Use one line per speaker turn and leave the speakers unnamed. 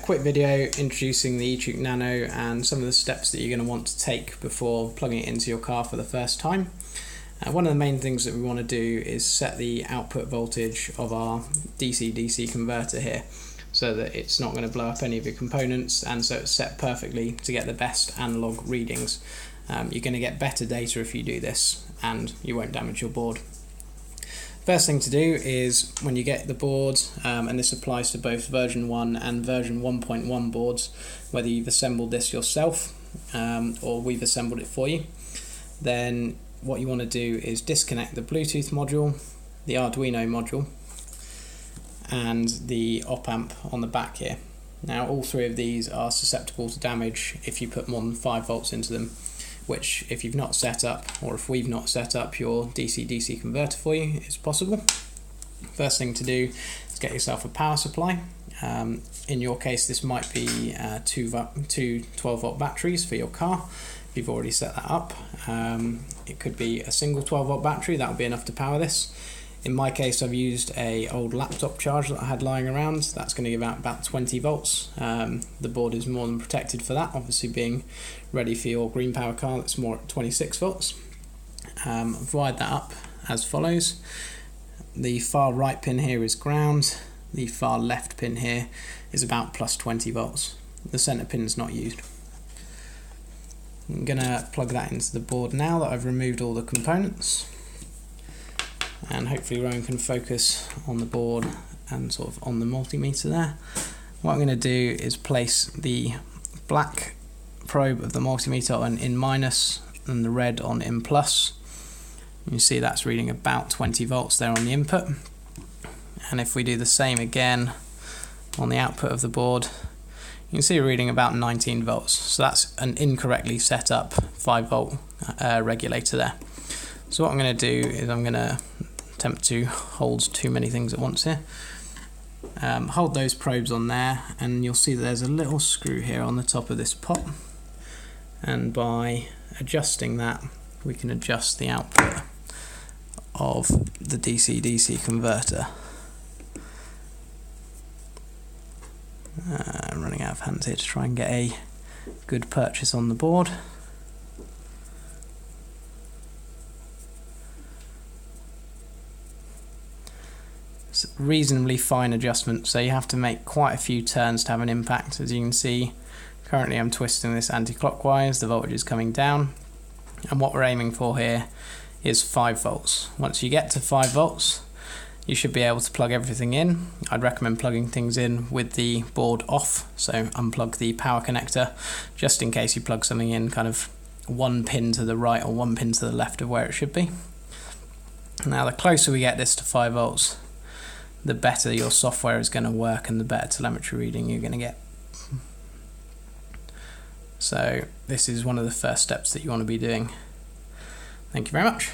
Quick video introducing the eChook Nano and some of the steps that you're going to want to take before plugging it into your car for the first time. One of the main things that we want to do is set the output voltage of our DC-DC converter here so that it's not going to blow up any of your components, and so it's set perfectly to get the best analog readings. You're going to get better data if you do this, and you won't damage your board. First thing to do is, when you get the board, and this applies to both version 1 and version 1.1 boards, whether you've assembled this yourself or we've assembled it for you, then what you want to do is disconnect the Bluetooth module, the Arduino module, and the op-amp on the back here. Now all three of these are susceptible to damage if you put more than 5 volts into them, which, if you've not set up, or if we've not set up your DC-DC converter for you, is possible. First thing to do is get yourself a power supply. In your case, this might be two 12-volt batteries for your car. If you've already set that up, it could be a single 12-volt battery. That would be enough to power this. In my case, I've used an old laptop charger that I had lying around. That's going to give out about 20 volts. The board is more than protected for that, obviously being ready for your green power car that's more at 26 volts. I've wired that up as follows. The far right pin here is ground. The far left pin here is about plus 20 volts. The center pin is not used. I'm going to plug that into the board now that I've removed all the components. And hopefully Rowan can focus on the board and sort of on the multimeter there. What I'm going to do is place the black probe of the multimeter on in minus and the red on in plus. You see that's reading about 20 volts there on the input. And if we do the same again on the output of the board, you can see we're reading about 19 volts. So that's an incorrectly set up 5-volt regulator there. So what I'm going to do is I'm going to attempt to hold too many things at once here. Hold those probes on there, and you'll see that there's a little screw here on the top of this pot, and by adjusting that we can adjust the output of the DC-DC converter. I'm running out of hands here to try and get a good purchase on the board. It's reasonably fine adjustment, so you have to make quite a few turns to have an impact. As you can see, currently I'm twisting this anti-clockwise, the voltage is coming down, and what we're aiming for here is 5 volts. Once you get to 5 volts, you should be able to plug everything in. I'd recommend plugging things in with the board off, so unplug the power connector, just in case you plug something in kind of one pin to the right or one pin to the left of where it should be. Now the closer we get this to 5 volts, the better your software is going to work and the better telemetry reading you're going to get. So this is one of the first steps that you want to be doing. Thank you very much.